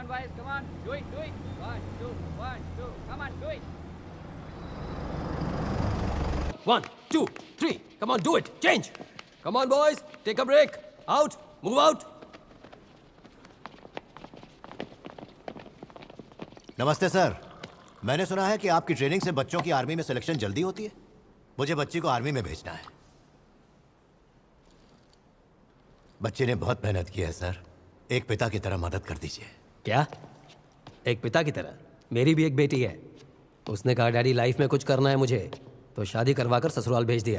on, boys. Come on. Do it. 1, 2, 1, 2. Come on, do it. 1, 2, 3. Come on, do it. Change. Come on, boys. Take a break. Out. Move out. नमस्ते sir. मैंने सुना है कि आपकी training से बच्चों की आर्मी में सिलेक्शन जल्दी होती है। मुझे बच्ची को आर्मी में भेजना है। बच्चे ने बहुत मेहनत की है सर। एक पिता की तरह मदद कर दीजिए। क्या? एक पिता की तरह? मेरी भी एक बेटी है। उसने कहा डैडी लाइफ में कुछ करना है मुझे, तो शादी करवाकर ससुराल भेज दिया।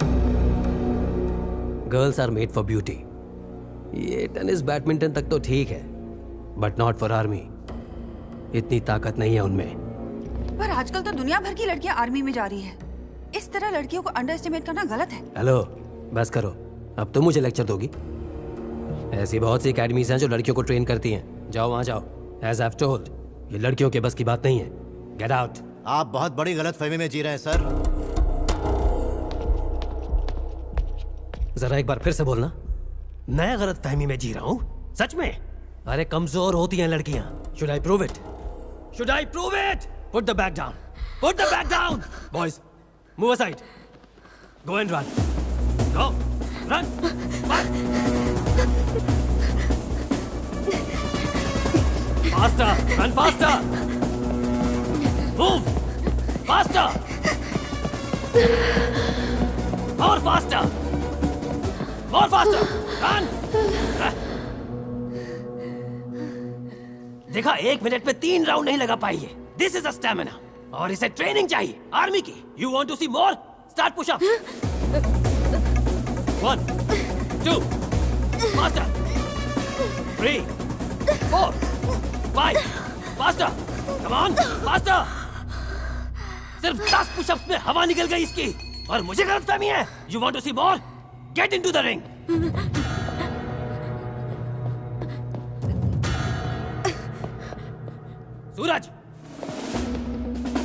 Girls are made for beauty. ये टेनिस बैडमिंटन तक तो ठीक है, बट नॉट फॉर आर्मी। इतनी ताकत नहीं है उनमें। पर आजकल तो दुनिया भर की लड़कियां आर्मी में जा रही है। इस तरह लड़कियों को अंडर एस्टिमेट करना गलत है। हेलो, बस करो। अब तुम मुझे लेक्चर दोगी? ऐसी बहुत सी एकेडमीज हैं जो लड़कियों को ट्रेन करती हैं। जाओ वहां जाओ। एज आई हैव टोल्ड, ये लड़कियों के बस की बात नहीं है। Get out. आप बहुत बड़ी गलतफहमी में जी रहे हैं सर। जरा एक बार फिर से बोलना। मैं गलतफहमी में जी रहा हूँ? सच में? अरे कमजोर होती हैं लड़कियां। Should I prove it? Should I prove it? Put the bag down. Put the bag down. Boys, move aside. Go and run. Go. Run. Run. Faster. Run faster. Move. Faster. More faster. More faster. Run. देखा, 1 minute में 3 round नहीं लगा पाई है। This is a stamina, और इसे training चाहिए army की। You want to see more? Start push up. 1, 2, faster. 3, 4, 5, faster. Come on, faster. सिर्फ 10 पुशअप्स में हवा निकल गई इसकी, और मुझे गलतफहमी है। You want to see more? Get into the ring. Suraj,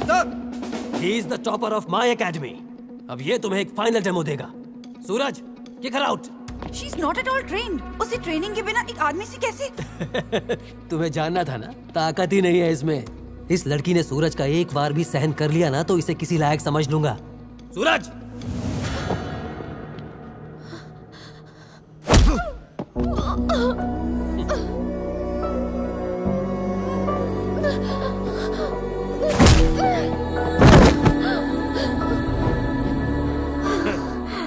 sir, he is the topper of my academy. अब ये तुम्हें एक फाइनल डेमो देगा। सूरज, kick her out. She is not at all trained. उसे ट्रेनिंग के बिना एक आदमी से कैसे? तुम्हें जानना था ना, ताकत ही नहीं है इसमें। इस लड़की ने सूरज का एक बार भी सहन कर लिया ना, तो इसे किसी लायक समझ लूंगा। सूरज!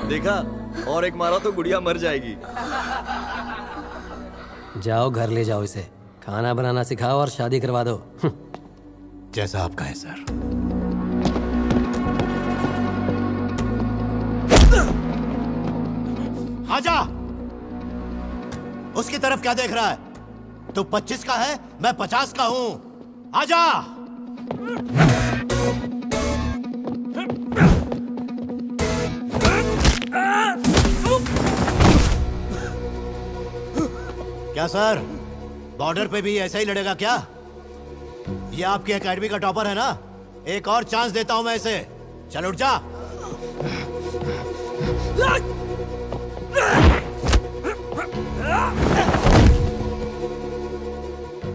देखा, और एक मारा तो गुड़िया मर जाएगी। जाओ घर ले जाओ इसे, खाना बनाना सिखाओ और शादी करवा दो। जैसा आप कहें सर। आजा। उसकी तरफ क्या देख रहा है? तू 25 का है, मैं 50 का हूं। आजा। क्या सर, बॉर्डर पे भी ऐसा ही लड़ेगा क्या? ये आपकी एकेडमी का टॉपर है ना? एक और चांस देता हूं मैं इसे। चल उठ जा।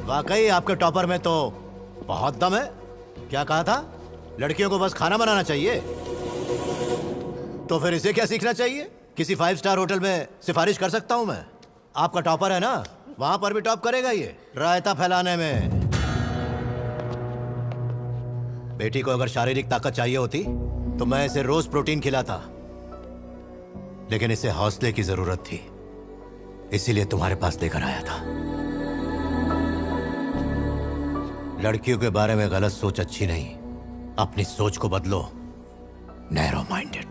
वाकई आपके टॉपर में तो बहुत दम है। क्या कहा था? लड़कियों को बस खाना बनाना चाहिए। तो फिर इसे क्या सीखना चाहिए? किसी 5 स्टार होटल में सिफारिश कर सकता हूं मैं। आपका टॉपर है ना, वहां पर भी टॉप करेगा ये रायता फैलाने में। बेटी को अगर शारीरिक ताकत चाहिए होती तो मैं इसे रोज प्रोटीन खिलाता, लेकिन इसे हौसले की जरूरत थी, इसीलिए तुम्हारे पास लेकर आया था। लड़कियों के बारे में गलत सोच अच्छी नहीं, अपनी सोच को बदलो। Narrow minded.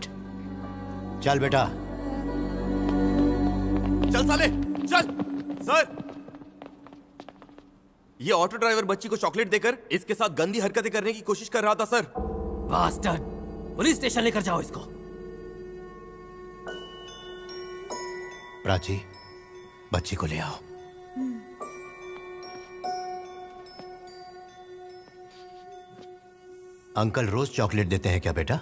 चल बेटा, चल साले, चल। सर, ये ऑटो ड्राइवर बच्ची को चॉकलेट देकर इसके साथ गंदी हरकतें करने की कोशिश कर रहा था सर। बास्टर्ड, पुलिस स्टेशन लेकर जाओ इसको। प्राची, बच्ची को ले आओ। अंकल रोज चॉकलेट देते हैं क्या बेटा?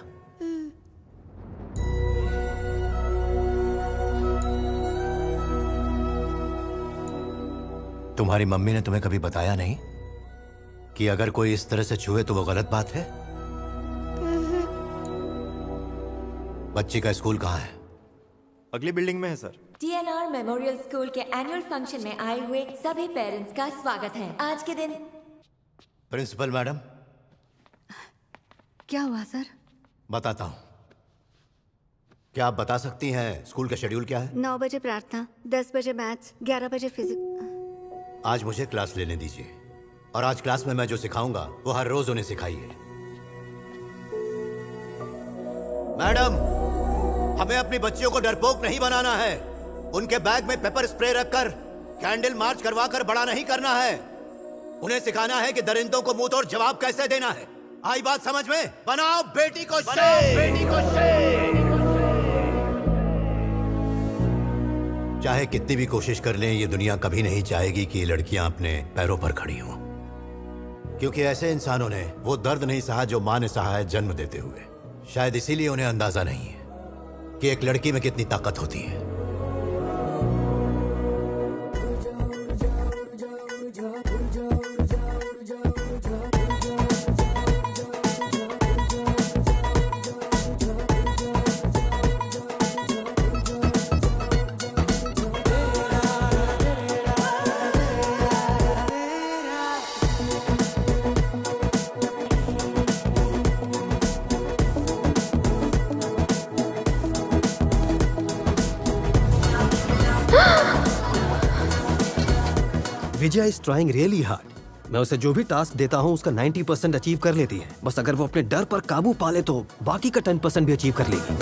तुम्हारी मम्मी ने तुम्हें कभी बताया नहीं कि अगर कोई इस तरह से छुए तो वो गलत बात है? बच्ची का स्कूल कहाँ है? अगली बिल्डिंग में है सर। TNR मेमोरियल स्कूल के एनुअल फंक्शन में आए हुए सभी पेरेंट्स का स्वागत है। आज के दिन प्रिंसिपल मैडम। क्या हुआ सर? बताता हूँ। क्या आप बता सकती हैं स्कूल का शेड्यूल क्या है? 9 बजे प्रार्थना, 10 बजे मैथ्स, 11 बजे फिजिक्स। आज मुझे क्लास लेने दीजिए और आज क्लास में मैं जो सिखाऊंगा वो हर रोज उन्हें सिखाइए। मैडम, हमें अपनी बच्चियों को डरपोक नहीं बनाना है। उनके बैग में पेपर स्प्रे रखकर कैंडल मार्च करवाकर बड़ा नहीं करना है। उन्हें सिखाना है कि दरिंदों को मुंह तोड़ जवाब कैसे देना है। आई बात समझ में? बनाओ बेटी को शेर। बेटी को शेर। चाहे कितनी भी कोशिश कर लें, ये दुनिया कभी नहीं चाहेगी कि ये लड़कियां अपने पैरों पर खड़ी हों, क्योंकि ऐसे इंसानों ने वो दर्द नहीं सहा जो मां ने सहा है जन्म देते हुए। शायद इसीलिए उन्हें अंदाजा नहीं है कि एक लड़की में कितनी ताकत होती है। विजय इज ट्राइंग रियली हार्ड। मैं उसे जो भी टास्क देता हूँ उसका 90% अचीव कर लेती है। बस अगर वो अपने डर पर काबू पा ले तो बाकी का 10% भी अचीव कर लेगी।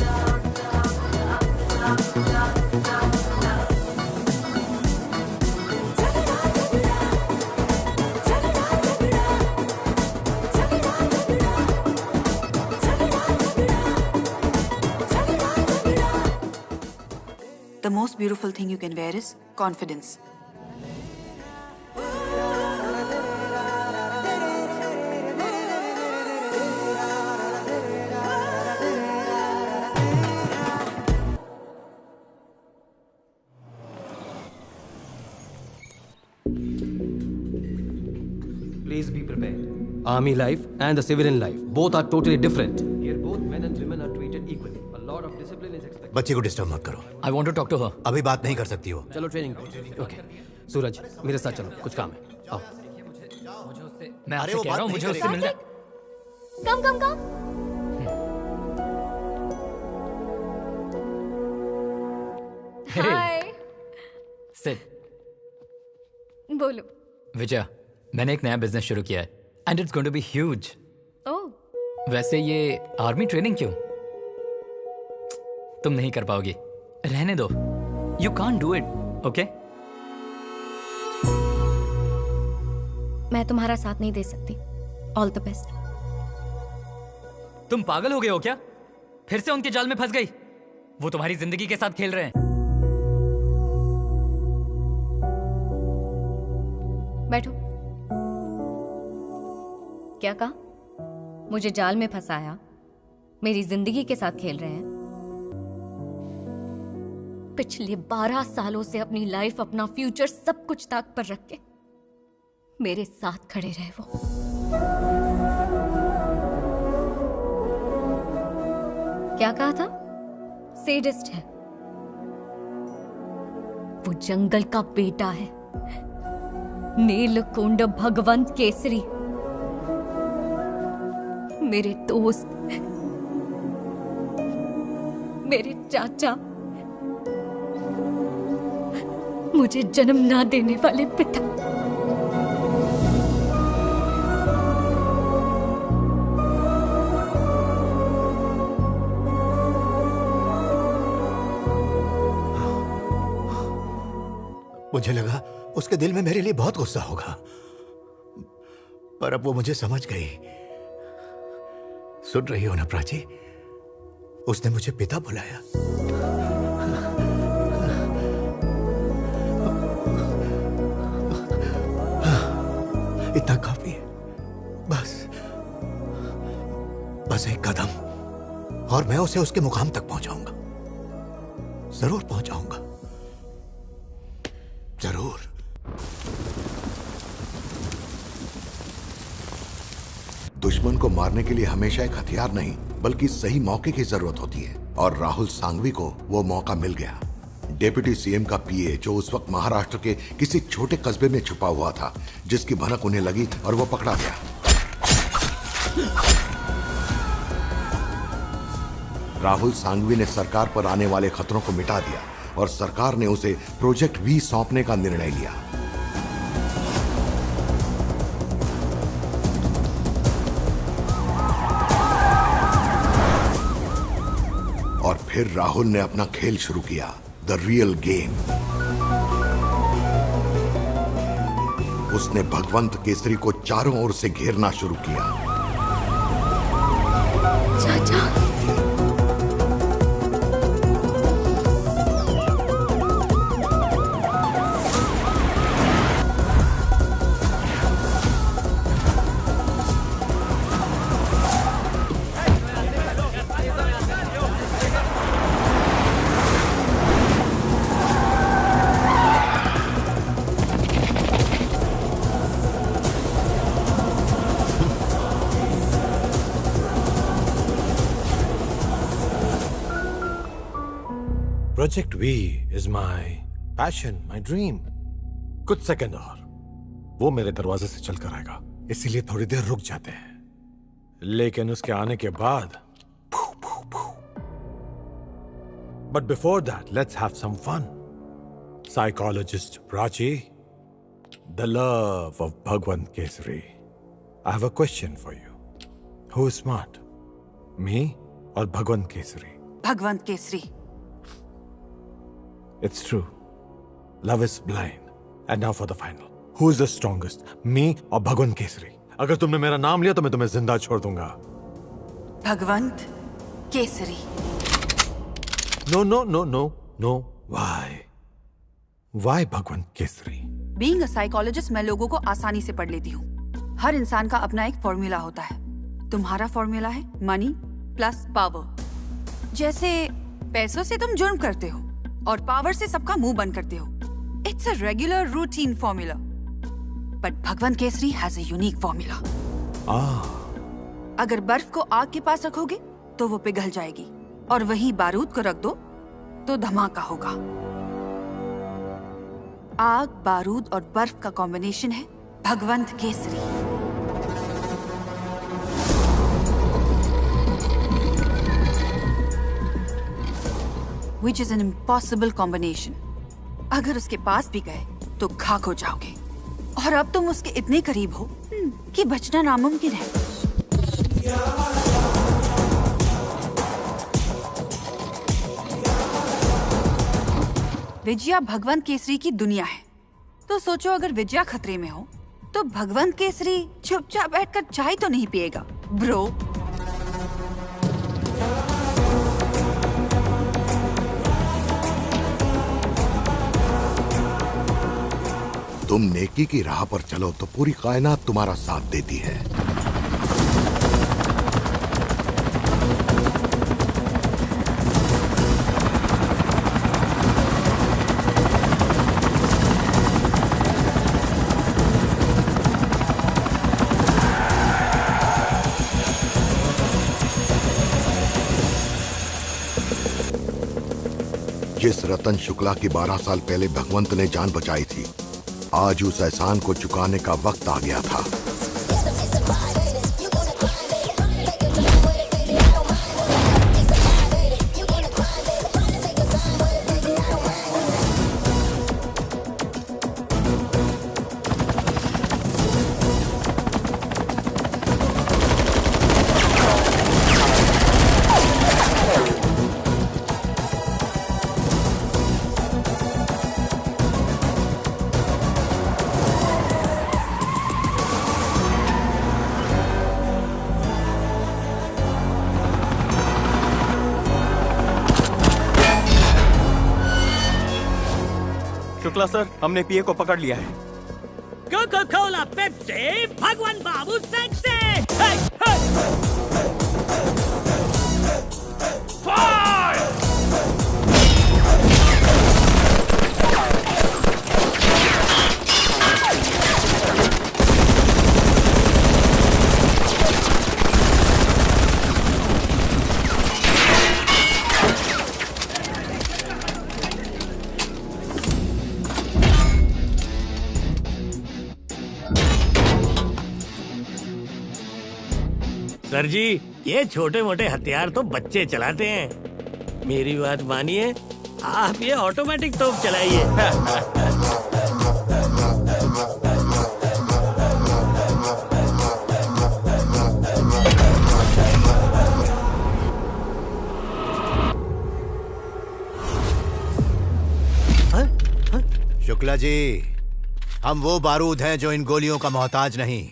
The most beautiful thing you can wear is confidence. Please be prepared. Army life and the civilian life, both are totally different. Here both men and women are treated equally. A lot of discipline is expected. बच्ची को disturb मत करो। I want to talk to her. अभी बात नहीं कर सकती हो। चलो ट्रेनिंग पे। ओके सूरज, मेरे साथ चलो, कुछ काम है। आओ। मैं अरे आपसे वो कह रहा हूँ बात मुझे नहीं उससे मिलना है। कम कम कम। हाय। Sit. बोलो। विजय, मैंने एक नया बिजनेस शुरू किया है and it's going to be huge. Oh. वैसे ये आर्मी ट्रेनिंग क्यों? तुम नहीं कर पाओगी, रहने दो। You can't do it, okay? मैं तुम्हारा साथ नहीं दे सकती। All the best. तुम पागल हो गए हो क्या? फिर से उनके जाल में फंस गई? वो तुम्हारी जिंदगी के साथ खेल रहे हैं। बैठो। क्या कहा? मुझे जाल में फंसाया, मेरी जिंदगी के साथ खेल रहे हैं। पिछले 12 सालों से अपनी लाइफ, अपना फ्यूचर, सब कुछ ताक पर रख के मेरे साथ खड़े रहे वो। क्या कहा था? सेडिस्ट है वो, जंगल का बेटा है, नीलकुंड भगवंत केसरी, मेरे दोस्त, मेरे चाचा, मुझे जन्म ना देने वाले पिता। मुझे लगा उसके दिल में मेरे लिए बहुत गुस्सा होगा, पर अब वो मुझे समझ गई। सुन रही हो ना प्राची? उसने मुझे पिता बुलाया। इतना काफी है। बस एक कदम और मैं उसे उसके मुकाम तक पहुंचाऊंगा। जरूर पहुंचाऊंगा, जरूर। दुश्मन को मारने के लिए हमेशा एक हथियार नहीं बल्कि सही मौके की जरूरत होती है, और राहुल सांघवी को वो मौका मिल गया। डिप्टी सीएम का पीए जो उस वक्त महाराष्ट्र के किसी छोटे कस्बे में छुपा हुआ था, जिसकी भनक उन्हें लगी और वो पकड़ा गया। राहुल सांघवी ने सरकार पर आने वाले खतरों को मिटा दिया और सरकार ने उसे प्रोजेक्ट वी सौंपने का निर्णय लिया। और फिर राहुल ने अपना खेल शुरू किया, द रियल गेम। उसने भगवंत केसरी को चारों ओर से घेरना शुरू किया। चाचा, project V is my passion, my dream. कुछ सेकंड और वो मेरे दरवाजे से चल कर आएगा, इसीलिए थोड़ी देर रुक जाते हैं, लेकिन उसके आने के बाद but before that let's have some fun. Psychologist Prachi, the love of Bhagwant Kesari, I have a question for you. Who is smart, me और भगवंत केसरी? भगवंत Kesari. It's true. Love is blind. And now for the final. Who is the strongest? Me or भगवंत केसरी? अगर तुमने मेरा नाम लिया तो मैं तुम्हें जिंदा छोड़ दूंगा। भगवंत Kesari. No, no, no, no, no. Why? Why Bhagwant Kesari? Being a psychologist, मैं लोगों को आसानी से पढ़ लेती हूँ। हर इंसान का अपना एक फॉर्मूला होता है। तुम्हारा फॉर्मूला है मनी प्लस पावर। जैसे पैसों से तुम जुर्म करते हो और पावर से सबका मुंह बंद करते हो। It's a regular routine formula, but Bhagwant Kesari has a unique formula. अगर बर्फ को आग के पास रखोगे तो वो पिघल जाएगी, और वहीं बारूद को रख दो तो धमाका होगा। आग, बारूद और बर्फ का कॉम्बिनेशन है भगवंत Kesari. Which is an impossible combination. अगर उसके पास भी गए तो खाक हो जाओगे, और अब तुम उसके इतने करीब हो कि बचना नामुमकिन है। विजया भगवंत केसरी की दुनिया है, तो सोचो अगर विजया खतरे में हो तो भगवंत केसरी चुपचाप बैठकर चाय तो नहीं पिएगा ब्रो। तुम नेकी की राह पर चलो तो पूरी कायनात तुम्हारा साथ देती है। जिस रतन शुक्ला की 12 साल पहले भगवंत ने जान बचाई थी, आज उस एहसान को चुकाने का वक्त आ गया था। शुक्ला सर, हमने पीए को पकड़ लिया है। कोका कोला पेप्सी भगवान बाबू सेक्सी। सर जी, ये छोटे मोटे हथियार तो बच्चे चलाते हैं। मेरी बात मानिए, आप ये ऑटोमेटिक तोप चलाइए। शुक्ला जी, हम वो बारूद हैं जो इन गोलियों का मोहताज नहीं।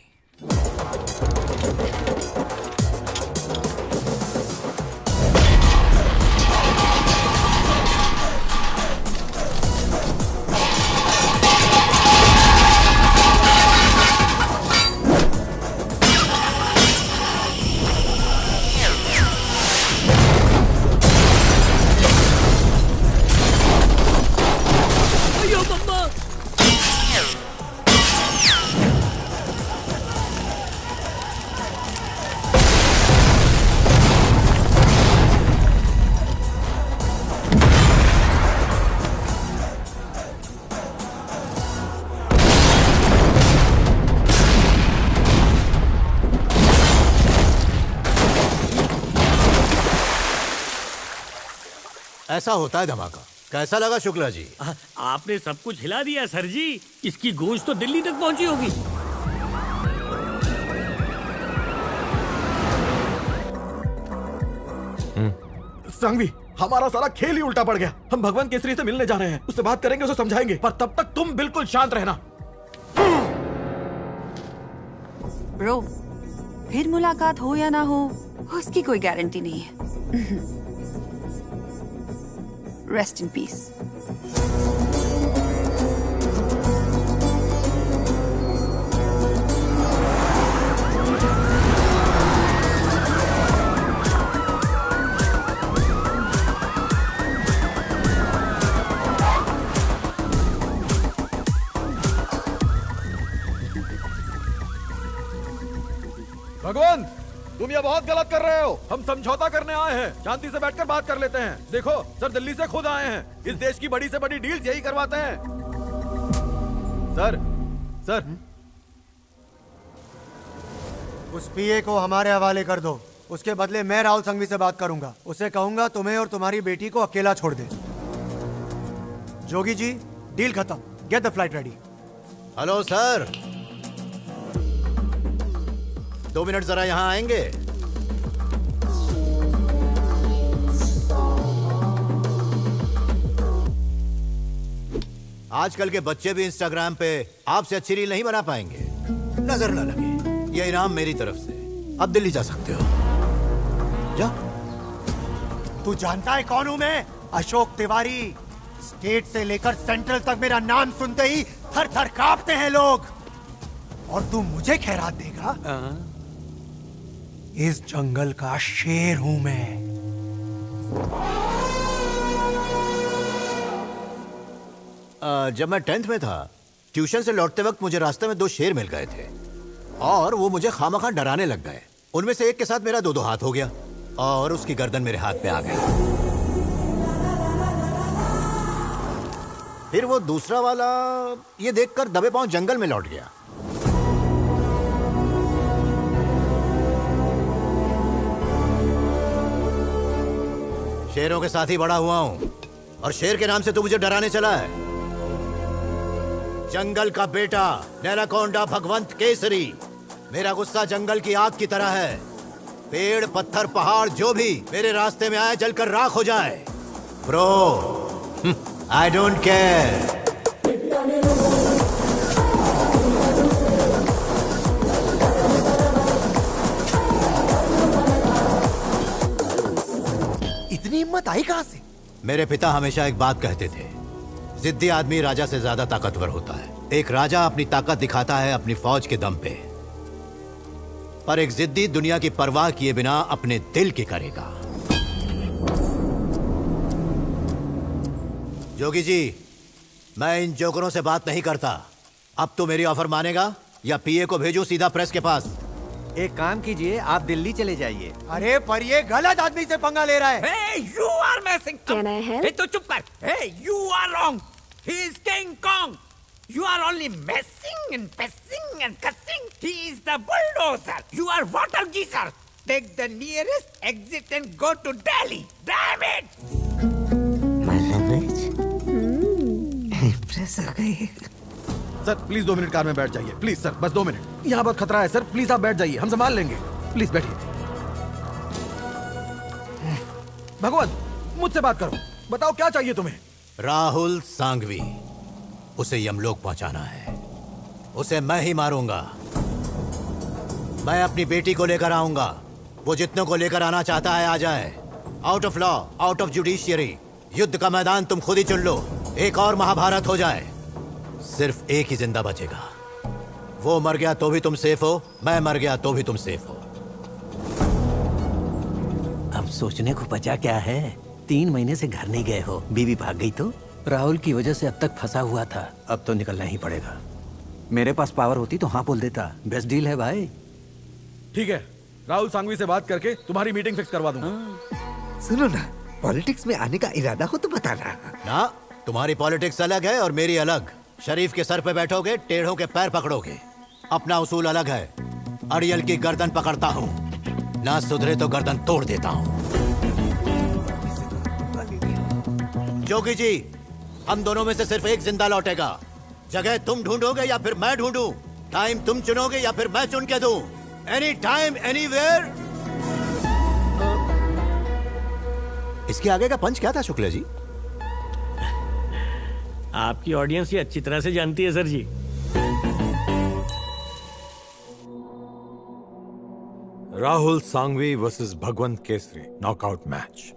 ऐसा होता है धमाका। कैसा लगा शुक्ला जी? आपने सब कुछ हिला दिया सर जी। इसकी गूंज तो दिल्ली तक पहुंची होगी। सांघवी, हमारा सारा खेल ही उल्टा पड़ गया। हम भगवान केसरी से मिलने जा रहे हैं, उससे बात करेंगे, उसे समझाएंगे, पर तब तक तुम बिल्कुल शांत रहना। ब्रो, फिर मुलाकात हो या ना हो, उसकी कोई गारंटी नहीं है। Rest in peace. भगवान, तुम ये बहुत गलत कर रहे हो। हम समझौता करने आए हैं, शांति से बैठकर बात कर लेते हैं। देखो सर, दिल्ली से खुद आए हैं। इस देश की बड़ी से बड़ी डील यही करवाते हैं। सर उस पीए को हमारे हवाले कर दो। उसके बदले मैं राहुल संघवी से बात करूंगा। उसे कहूंगा तुम्हें और तुम्हारी बेटी को अकेला छोड़ दे। जोगी जी, डील खत्म। Get the flight ready. Hello sir, 2 minute जरा यहां आएंगे? आजकल के बच्चे भी इंस्टाग्राम पे आपसे अच्छी रील नहीं बना पाएंगे। नजर न लगे, ये इनाम मेरी तरफ से। अब दिल्ली जा सकते हो। जा। तू जानता है कौन हूं मैं? अशोक तिवारी। स्टेट से लेकर सेंट्रल तक मेरा नाम सुनते ही थर थर कांपते हैं लोग। और तू मुझे खैरात देगा? इस जंगल का शेर हूं मैं। जब मैं 10th में था, ट्यूशन से लौटते वक्त मुझे रास्ते में 2 शेर मिल गए थे और वो मुझे खामखा डराने लग गए। उनमें से एक के साथ मेरा 2-2 हाथ हो गया और उसकी गर्दन मेरे हाथ पे आ गई। फिर वो दूसरा वाला ये देखकर दबे पांव जंगल में लौट गया। शेरों के साथ ही बड़ा हुआ हूं और शेर के नाम से तू मुझे डराने चला है। जंगल का बेटा, नैनाकोंडा भगवंत केसरी। मेरा गुस्सा जंगल की आग की तरह है। पेड़, पत्थर, पहाड़ जो भी मेरे रास्ते में आए जलकर राख हो जाए। Bro, I don't care. इतनी हिम्मत आई कहां से? मेरे पिता हमेशा एक बात कहते थे, जिद्दी आदमी राजा से ज्यादा ताकतवर होता है। एक राजा अपनी ताकत दिखाता है अपनी फौज के दम पे, पर एक जिद्दी दुनिया की परवाह किए बिना अपने दिल की करेगा। जोगी जी, मैं इन जोकरों से बात नहीं करता। अब तो मेरी ऑफर मानेगा या पीए को भेजूं सीधा प्रेस के पास? एक काम कीजिए, आप दिल्ली चले जाइए। अरे पर ये गलत आदमी से पंगा ले रहा है। Hey, you are messing up. Can I help? Hey, तो चुप कर। Hey, you are wrong. He is King Kong. You are only messing and pessing and cussing. He is the bulldozer. You are water geezer. Take the nearest exit and go to Delhi. Damn it! My language. Impress हो गई. Sir please 2 minute car में बैठ जाइए, please sir, बस 2 minute. यहाँ बहुत खतरा है सर, प्लीज आप बैठ जाइए, हम संभाल लेंगे। प्लीज बैठिए। भगवान, मुझसे बात करो, बताओ क्या चाहिए तुम्हें? राहुल सांघवी, उसे यमलोक पहुंचाना है। उसे मैं ही मारूंगा। मैं अपनी बेटी को लेकर आऊंगा। वो जितनों को लेकर आना चाहता है आ जाए। Out of law, out of judiciary, युद्ध का मैदान तुम खुद ही चुन लो। एक और महाभारत हो जाए। सिर्फ एक ही जिंदा बचेगा। वो मर गया तो भी तुम सेफ हो, मैं मर गया तो भी तुम सेफ हो। अब सोचने को बचा क्या है? 3 महीने से घर नहीं गए हो, बीवी भाग गई तो? राहुल की वजह से अब तक फंसा हुआ था, अब तो निकलना ही पड़ेगा। मेरे पास पावर होती तो हाँ बोल देता। बेस्ट डील है भाई। ठीक है, राहुल सांघवी से बात करके तुम्हारी मीटिंग फिक्स करवा दूंगा। सुनो ना, पॉलिटिक्स में आने का इरादा हो तो बताना। ना, तुम्हारी पॉलिटिक्स अलग है और मेरी अलग। शरीफ के सर पे बैठोगे, टेढ़ों के पैर पकड़ोगे। अपना उसूल अलग है। अड़ियल की गर्दन पकड़ता हूँ, ना सुधरे तो गर्दन तोड़ देता हूँ। जोगी जी, हम दोनों में से सिर्फ एक जिंदा लौटेगा। जगह तुम ढूंढोगे या फिर मैं ढूंढूं? टाइम तुम चुनोगे या फिर मैं चुन के दूं? Any time anywhere. इसके आगे का पंच क्या था शुक्ला जी? आपकी ऑडियंस ये अच्छी तरह से जानती है सर जी। राहुल सांघवी वर्सेस भगवंत केसरी नॉकआउट मैच।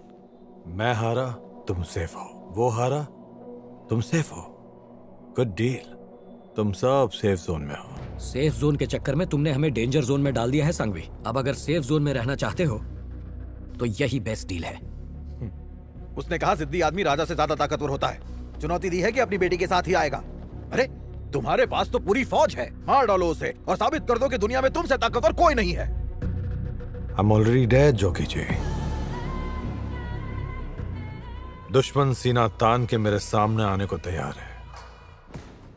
मैं हारा, तुम सेफ हो। वो हारा, तुम सेफ हो। Good deal. तुम सब सेफ जोन में हो। सेफ जोन के चक्कर में तुमने हमें डेंजर जोन में डाल दिया है सांघवी। अब अगर सेफ जोन में रहना चाहते हो तो यही बेस्ट डील है। उसने कहा जिद्दी आदमी राजा से ज्यादा ताकतवर होता है। चुनौती दी है कि अपनी बेटी के साथ ही आएगा। अरे तुम्हारे पास तो पूरी फौज है, मार डालो उसे और साबित कर दो कि दुनिया में तुमसे ताकतवर कोई नहीं है। I'm already dead, Jogi ji. दुश्मन सीना तान के मेरे सामने आने को तैयार है,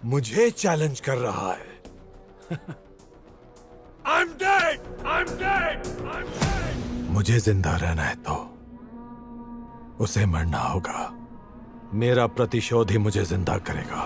मुझे चैलेंज कर रहा है। I'm dead! I'm dead! I'm dead! मुझे जिंदा रहना है तो उसे मरना होगा। मेरा प्रतिशोध ही मुझे जिंदा करेगा।